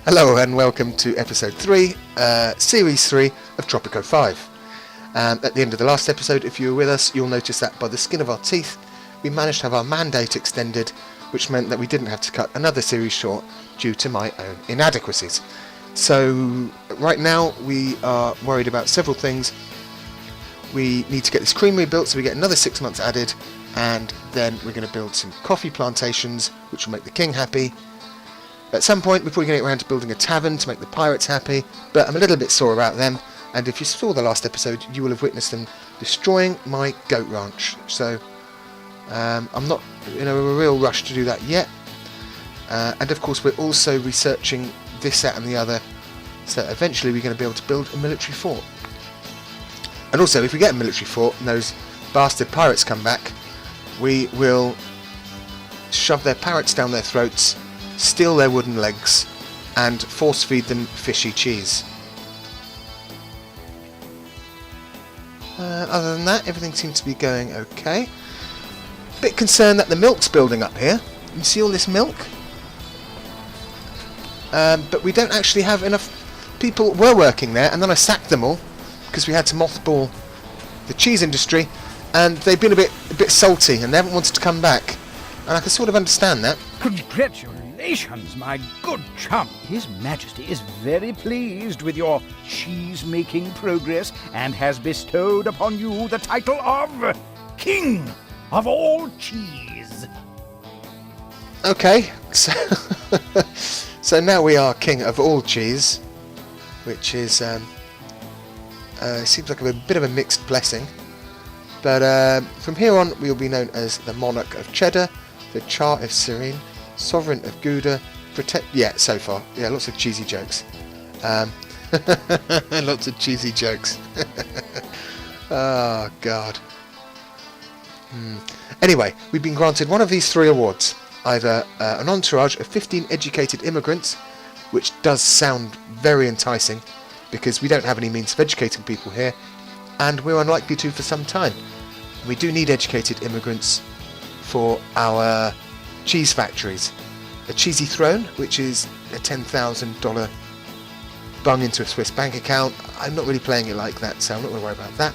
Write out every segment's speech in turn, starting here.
Hello and welcome to episode 3, series 3 of Tropico 5. At the end of the last episode, if you were with us, you'll notice that by the skin of our teeth, we managed to have our mandate extended, which meant that we didn't have to cut another series short due to my own inadequacies. So right now we are worried about several things. We need to get this creamery built so we get another 6 months added, and then we're going to build some coffee plantations, which will make the king happy. At some point we're probably going to get around to building a tavern to make the pirates happy, but I'm a little bit sore about them, and if you saw the last episode you will have witnessed them destroying my goat ranch, so I'm not in a real rush to do that yet. And of course we're also researching this, that and the other, so eventually we're going to be able to build a military fort. And also if we get a military fort and those bastard pirates come back, we will shove their parrots down their throats, steal their wooden legs, and force feed them fishy cheese. Other than that, everything seems to be going okay. Bit concerned that the milk's building up here. You see all this milk? But we don't actually have enough people were working there, and then I sacked them all because we had to mothball the cheese industry, and they've been a bit salty and they haven't wanted to come back, and I can sort of understand that. Congratulations, my good chum. His Majesty is very pleased with your cheese-making progress and has bestowed upon you the title of King of all Cheese. Okay, so now we are King of all Cheese, which is seems like a bit of a mixed blessing. But from here on we will be known as the Monarch of Cheddar, the Tsar of Serene, Sovereign of Gouda, so far. Yeah, lots of cheesy jokes. Lots of cheesy jokes. Oh, God. Anyway, we've been granted one of these 3 awards. Either an entourage of 15 educated immigrants, which does sound very enticing, because we don't have any means of educating people here, and we're unlikely to for some time. We do need educated immigrants for our cheese factories. A cheesy throne, which is a $10,000 bung into a Swiss bank account. I'm not really playing it like that, so I'm not going to worry about that.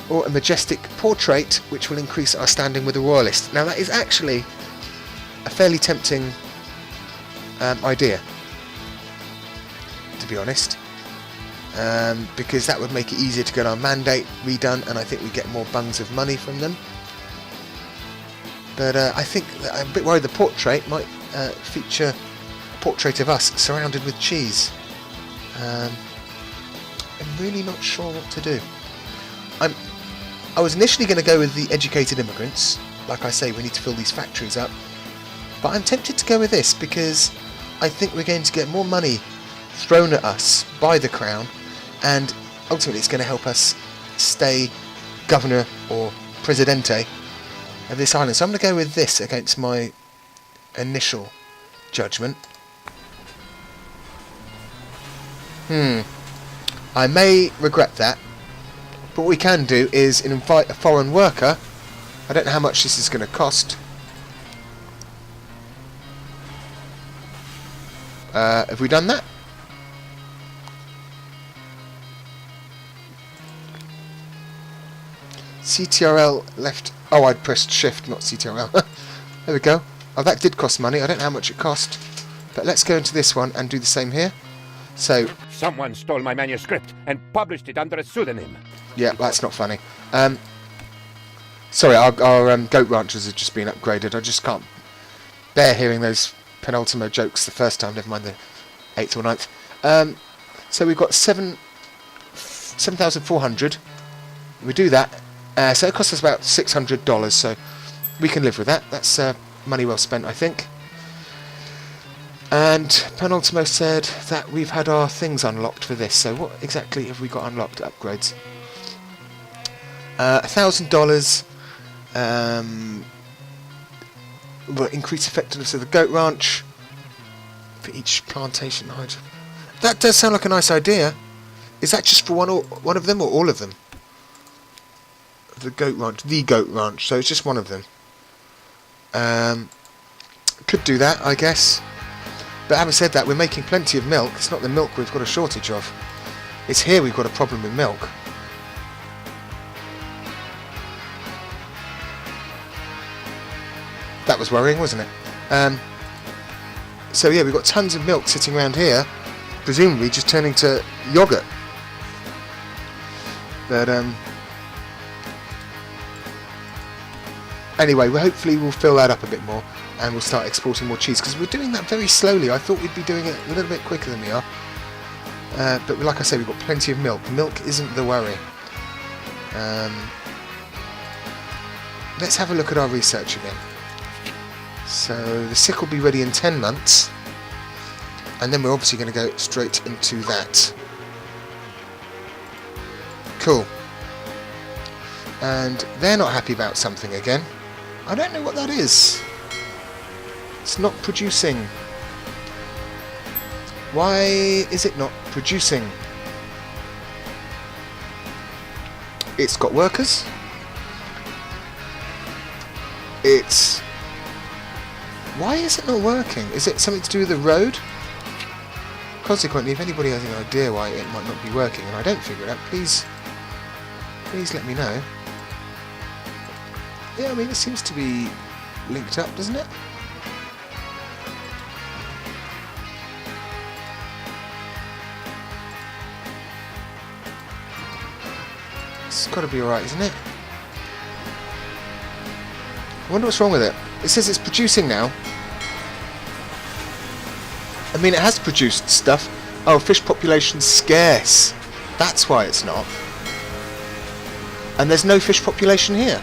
Or a majestic portrait, which will increase our standing with the royalists. Now that is actually a fairly tempting idea, to be honest, because that would make it easier to get our mandate redone, and I think we get more bungs of money from them. But I think that I'm a bit worried the portrait might feature a portrait of us surrounded with cheese. I'm really not sure what to do. I was initially going to go with the educated immigrants. Like I say, we need to fill these factories up. But I'm tempted to go with this because I think we're going to get more money thrown at us by the Crown, and ultimately it's going to help us stay governor or presidente of this island. So I'm going to go with this against my initial judgment. I may regret that, but what we can do is invite a foreign worker. I don't know how much this is going to cost. Have we done that? CTRL left. Oh, I'd pressed shift, not CTRL. There we go. Oh, that did cost money. I don't know how much it cost. But let's go into this one and do the same here. So, someone stole my manuscript and published it under a pseudonym. Yeah, that's not funny. Sorry, our goat ranchers have just been upgraded. I just can't bear hearing those penultimo jokes the first time, never mind the 8th or 9th. So we've got 7,400. We do that. So it costs us about $600, so we can live with that. That's money well spent, I think. And Penultimo said that we've had our things unlocked for this. So what exactly have we got unlocked? Upgrades. $1,000. Will increase effectiveness of the goat ranch for each plantation item. That does sound like a nice idea. Is that just for one of them or all of them? The goat ranch. So it's just one of them. Could do that, I guess. But having said that, we're making plenty of milk. It's not the milk we've got a shortage of. It's here we've got a problem with milk. That was worrying, wasn't it? So yeah, we've got tons of milk sitting around here, presumably just turning to yogurt. But anyway, hopefully we'll fill that up a bit more and we'll start exporting more cheese, because we're doing that very slowly. I thought we'd be doing it a little bit quicker than we are. But like I say, we've got plenty of milk. Milk isn't the worry. Let's have a look at our research again. So the sick will be ready in 10 months, and then we're obviously going to go straight into that. Cool. And they're not happy about something again. I don't know what that is. It's not producing. Why is it not producing? It's got workers. Why is it not working? Is it something to do with the road? Consequently, if anybody has any idea why it might not be working and I don't figure it out, please let me know. Yeah, I mean, it seems to be linked up, doesn't it? It's got to be alright, isn't it? I wonder what's wrong with it. It says it's producing now. I mean, it has produced stuff. Oh, fish population's scarce. That's why it's not. And there's no fish population here.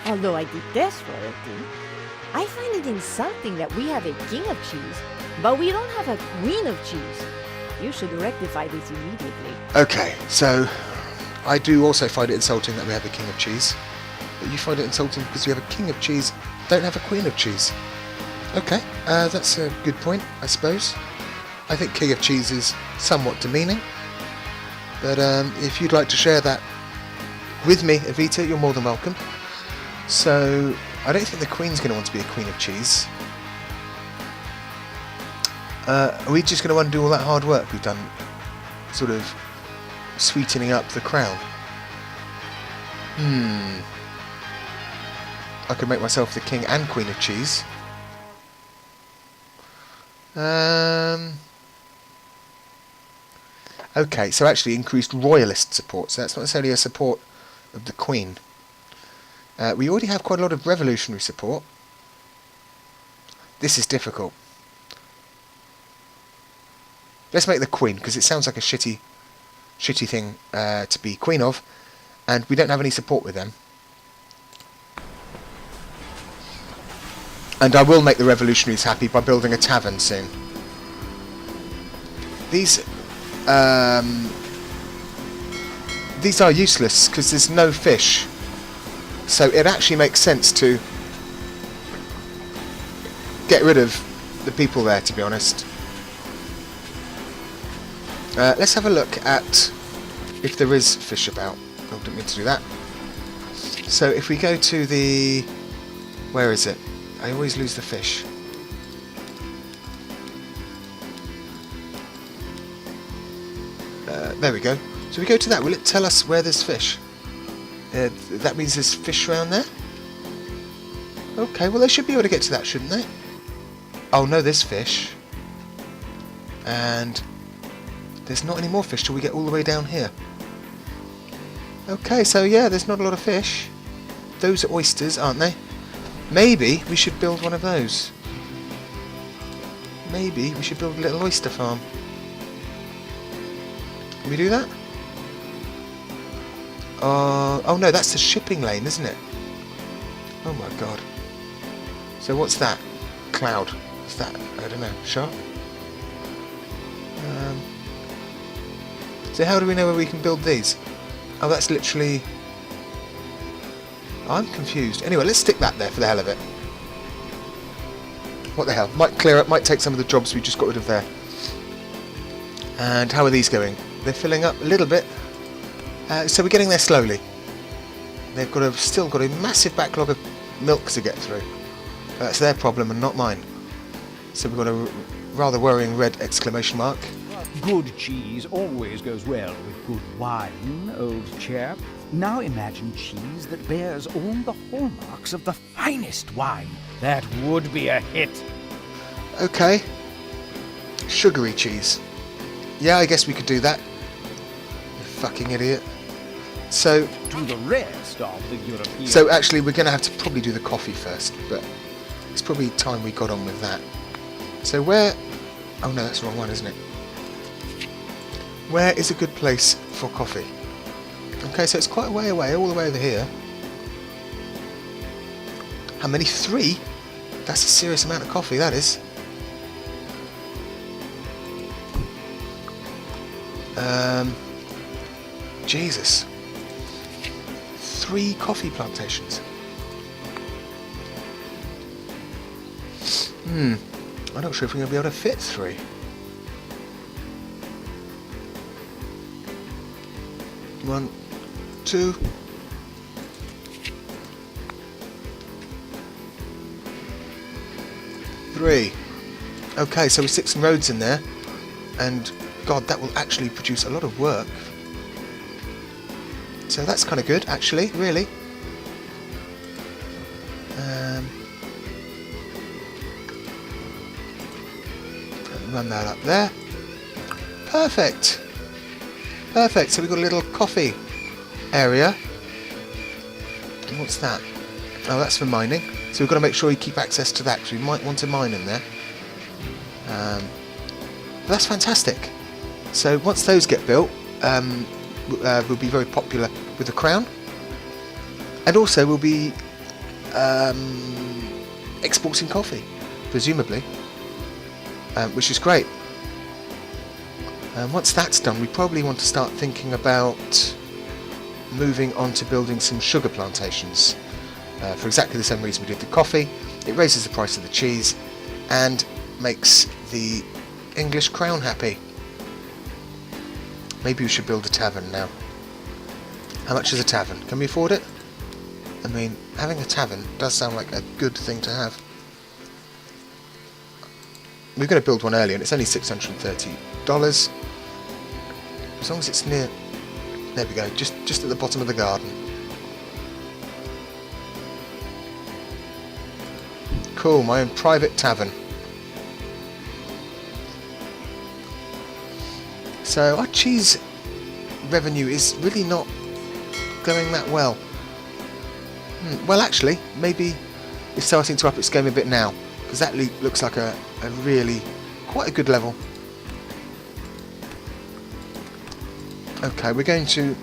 Although I detest royalty, I find it insulting that we have a king of cheese, but we don't have a queen of cheese. You should rectify this immediately. Okay, so I do also find it insulting that we have a king of cheese. But you find it insulting because we have a king of cheese, don't have a queen of cheese. Okay, that's a good point, I suppose. I think king of cheese is somewhat demeaning. But if you'd like to share that with me, Evita, you're more than welcome. So, I don't think the Queen's going to want to be a queen of cheese. Are we just going to undo all that hard work we've done, sort of sweetening up the crown? I could make myself the king and queen of cheese. Okay, so actually increased royalist support, so that's not necessarily a support of the Queen. We already have quite a lot of revolutionary support. This is difficult. Let's make the Queen, because it sounds like a shitty thing to be Queen of, and we don't have any support with them. And I will make the revolutionaries happy by building a tavern soon. These are useless because there's no fish. So it actually makes sense to get rid of the people there, to be honest. Let's have a look at if there is fish about. Oh, didn't mean to do that. So if we go to the... Where is it? I always lose the fish. There we go. So we go to that. Will it tell us where there's fish? That means there's fish around there? Okay, well they should be able to get to that, shouldn't they? Oh no, there's fish. And there's not any more fish till we get all the way down here. Okay, so yeah, there's not a lot of fish. Those are oysters, aren't they? Maybe we should build one of those. Maybe we should build a little oyster farm. Can we do that? Oh no, that's the shipping lane, isn't it? Oh my god. So what's that? Cloud. What's that? I don't know. Shark? So how do we know where we can build these? Oh, that's literally... I'm confused. Anyway, let's stick that there for the hell of it. What the hell? Might clear up, might take some of the jobs we just got rid of there. And how are these going? They're filling up a little bit. So we're getting there slowly. They've still got a massive backlog of milk to get through. That's their problem and not mine. So we've got to rather worrying red exclamation mark. Good cheese always goes well with good wine, old chap. Now imagine cheese that bears all the hallmarks of the finest wine. That would be a hit. Okay. Sugary cheese. Yeah, I guess we could do that. You fucking idiot. So, To the rest of the European... so actually we're going to have to probably do the coffee first, but it's probably time we got on with that. So where... Oh no, that's the wrong one, isn't it? Where is a good place for coffee? Okay, so it's quite a way away, all the way over here. How many? 3? That's a serious amount of coffee, that is. Jesus. 3 coffee plantations. I'm not sure if we're going to be able to fit 3. One, 2. 3. Okay, so we stick some roads in there, and God, that will actually produce a lot of work. So that's kind of good, actually, really. Run that up there. Perfect. Perfect. So we've got a little coffee area. And what's that? Oh, that's for mining. So we've got to make sure we keep access to that, because we might want to mine in there. But that's fantastic. So once those get built, we'll be very popular with the Crown, and also we'll be exporting coffee, presumably, which is great. Once that's done, we probably want to start thinking about moving on to building some sugar plantations, for exactly the same reason we did the coffee. It raises the price of the cheese and makes the English Crown happy. Maybe we should build a tavern now. How much is a tavern? Can we afford it? I mean, having a tavern does sound like a good thing to have. We were going to build one earlier and it's only $630. As long as it's near... There we go, just at the bottom of the garden. Cool, my own private tavern. So our cheese revenue is really not going that well. Well, actually, maybe it's starting to up its game a bit now, because that looks like a really quite a good level. Okay, we're going to...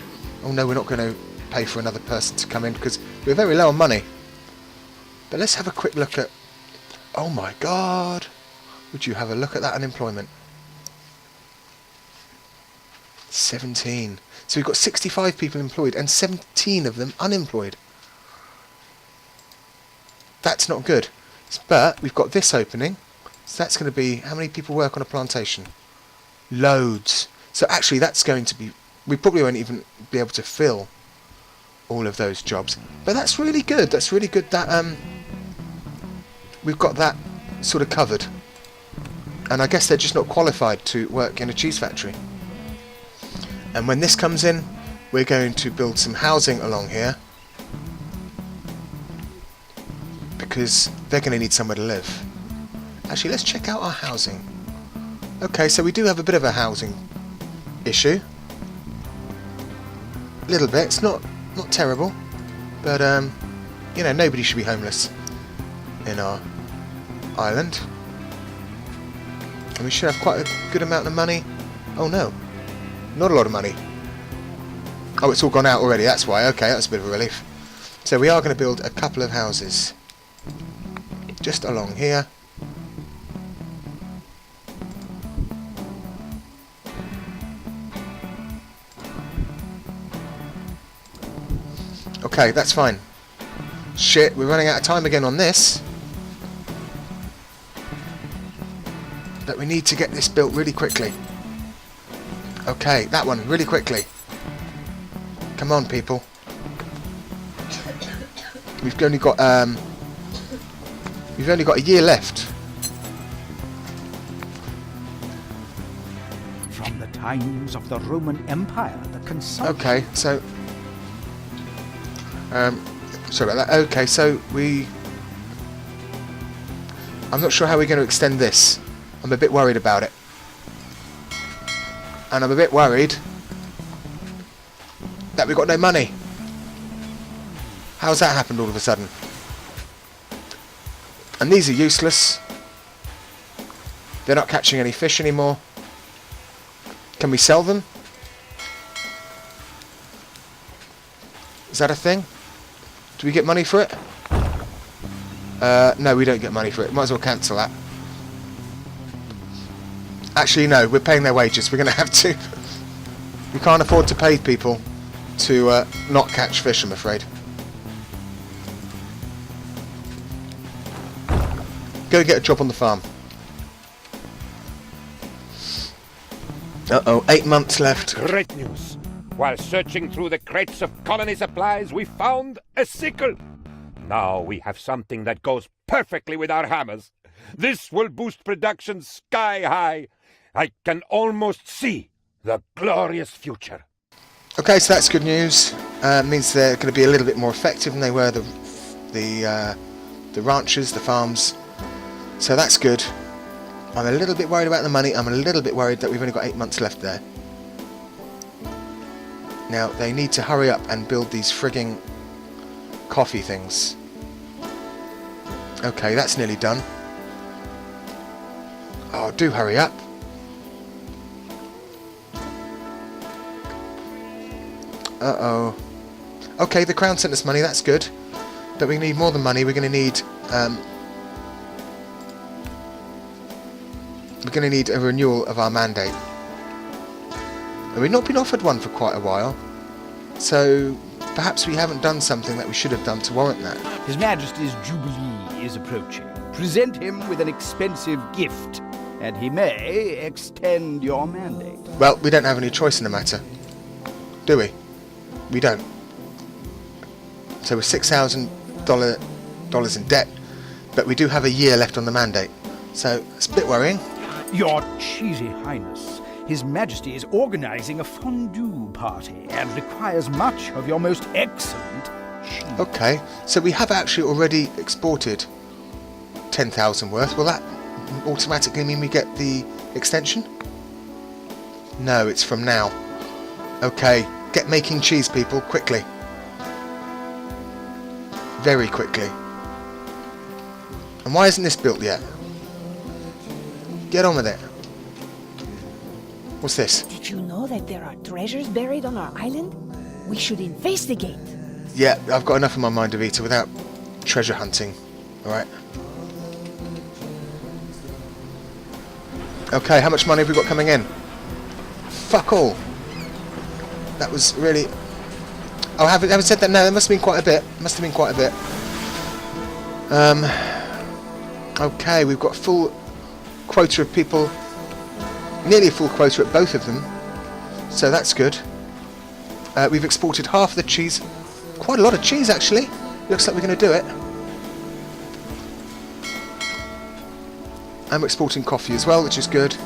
Oh no, we're not going to pay for another person to come in, because we're very low on money. But let's have a quick look at... Oh my god! Would you have a look at that unemployment? 17. So we've got 65 people employed and 17 of them unemployed. That's not good. But we've got this opening. So that's going to be... How many people work on a plantation? Loads. So actually that's going to be... We probably won't even be able to fill all of those jobs. But that's really good. That's really good that we've got that sort of covered. And I guess they're just not qualified to work in a cheese factory. And when this comes in, we're going to build some housing along here, because they're going to need somewhere to live. Actually, let's check out our housing. Okay, so we do have a bit of a housing issue. A little bit. It's not terrible, but you know, nobody should be homeless in our island. And we should have quite a good amount of money. Oh no. Not a lot of money. Oh, it's all gone out already, that's why. Okay, that's a bit of a relief. So we are going to build a couple of houses just along here. Okay, that's fine. Shit, we're running out of time again on this. But we need to get this built really quickly. Okay, that one, really quickly. Come on, people. We've only got a year left. From the times of the Roman Empire, the consumption... Okay, so... sorry about that. Okay, so we... I'm not sure how we're going to extend this. I'm a bit worried about it. And I'm a bit worried that we've got no money. How's that happened all of a sudden? And these are useless. They're not catching any fish anymore. Can we sell them? Is that a thing? Do we get money for it? No, we don't get money for it. Might as well cancel that. Actually, no, we're paying their wages. We're going to have to. We can't afford to pay people to not catch fish, I'm afraid. Go get a job on the farm. Uh-oh, 8 months left. Great news. While searching through the crates of colony supplies, we found a sickle. Now we have something that goes perfectly with our hammers. This will boost production sky high. I can almost see the glorious future. Okay, so that's good news. Means they're going to be a little bit more effective than they were the ranches, the farms. So that's good. I'm a little bit worried about the money. I'm a little bit worried that we've only got 8 months left there. Now they need to hurry up and build these frigging coffee things. Okay, that's nearly done. Oh, do hurry up. Uh-oh. Okay, the Crown sent us money, that's good. But we need more than money, we're going to need... we're going to need a renewal of our mandate. And we've not been offered one for quite a while. So, perhaps we haven't done something that we should have done to warrant that. His Majesty's Jubilee is approaching. Present him with an expensive gift, and he may extend your mandate. Well, we don't have any choice in the matter. Do we? We don't. So we're $6,000 in debt, but we do have a year left on the mandate. So it's a bit worrying. Your Cheesy Highness, His Majesty is organizing a fondue party and requires much of your most excellent cheese. Okay, so we have actually already exported 10,000 worth. Will that automatically mean we get the extension? No, it's from now. Okay, get making cheese, people, quickly. Very quickly. And why isn't this built yet? Get on with it. What's this? Did you know that there are treasures buried on our island? We should investigate. Yeah, I've got enough in my mind, Avita, without treasure hunting. Alright. Okay, how much money have we got coming in? Fuck all. That was really... Oh, haven't said that? No, there must have been quite a bit. Must have been quite a bit. Okay, we've got full quota of people. Nearly a full quota at both of them. So that's good. We've exported half the cheese. Quite a lot of cheese, actually. Looks like we're going to do it. And we're exporting coffee as well, which is good.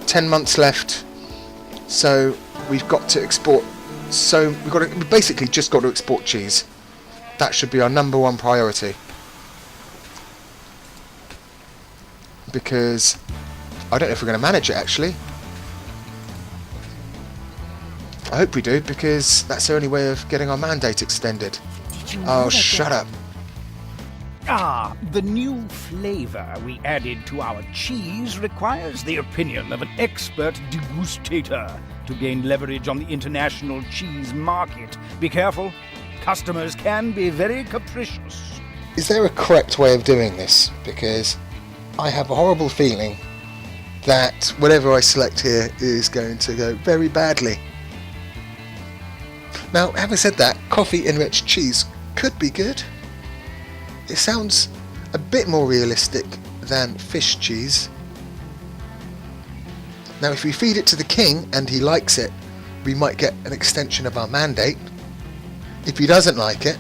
10 months left. So we've got to export. So we basically just got to export cheese. That should be our #1 priority. Because I don't know if we're going to manage it, actually. I hope we do, because that's the only way of getting our mandate extended. Did you know Oh, that shut up. Ah, the new flavor we added to our cheese requires the opinion of an expert degustator to gain leverage on the international cheese market. Be careful. Customers can be very capricious. Is there a correct way of doing this? Because I have a horrible feeling that whatever I select here is going to go very badly. Now, having said that, coffee-enriched cheese could be good. It sounds a bit more realistic than fish cheese. Now, if we feed it to the king and he likes it, we might get an extension of our mandate. If he doesn't like it,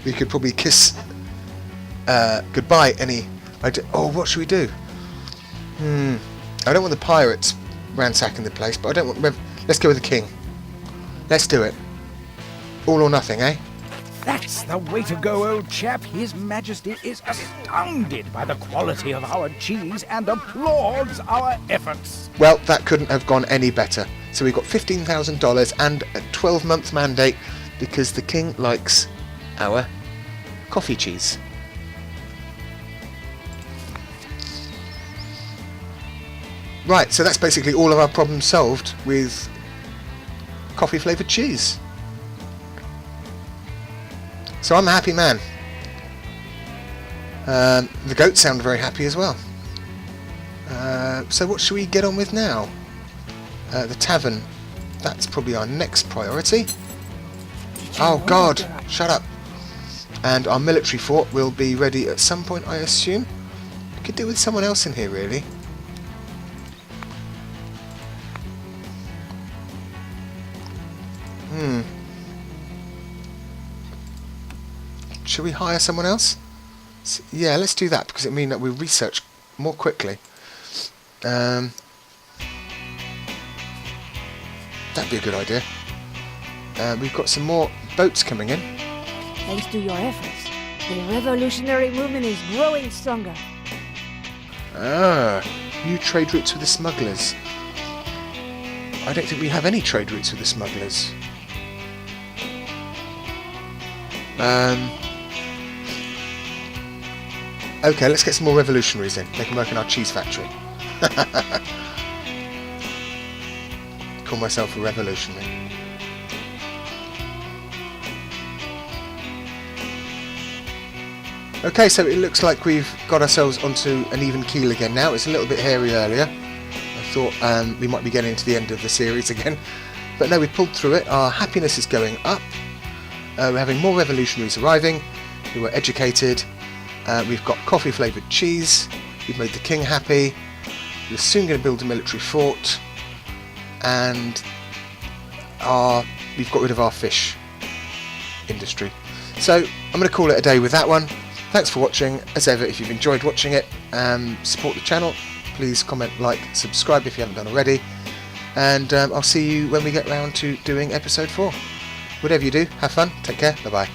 we could probably kiss goodbye any... Oh, what should we do? I don't want the pirates ransacking the place, but I don't want... Let's go with the king. Let's do it. All or nothing, eh? That's the way to go, old chap. His Majesty is astounded by the quality of our cheese and applauds our efforts. Well, that couldn't have gone any better. So we got $15,000 and a 12-month mandate because the king likes our coffee cheese. Right, so that's basically all of our problems solved with coffee flavoured cheese. So I'm a happy man. The goats sound very happy as well. So what should we get on with now? The tavern. That's probably our next priority. Oh God, shut up. And our military fort will be ready at some point, I assume. We could do with someone else in here, really. Should we hire someone else? Yeah, let's do that because it means that we research more quickly. That'd be a good idea. We've got some more boats coming in. Thanks to your efforts, the revolutionary movement is growing stronger. New trade routes with the smugglers. I don't think we have any trade routes with the smugglers. Okay, let's get some more revolutionaries in. They can work in our cheese factory. Call myself a revolutionary. Okay, so it looks like we've got ourselves onto an even keel again now. It's a little bit hairy earlier. I thought we might be getting to the end of the series again. But no, we pulled through it. Our happiness is going up. We're having more revolutionaries arriving who are educated. We've got coffee flavoured cheese. We've made the king happy. We're soon going to build a military fort. And we've got rid of our fish industry. So I'm going to call it a day with that one. Thanks for watching. As ever, if you've enjoyed watching it, support the channel. Please comment, like, subscribe if you haven't done already. And I'll see you when we get round to doing episode 4. Whatever you do, have fun, take care, bye bye.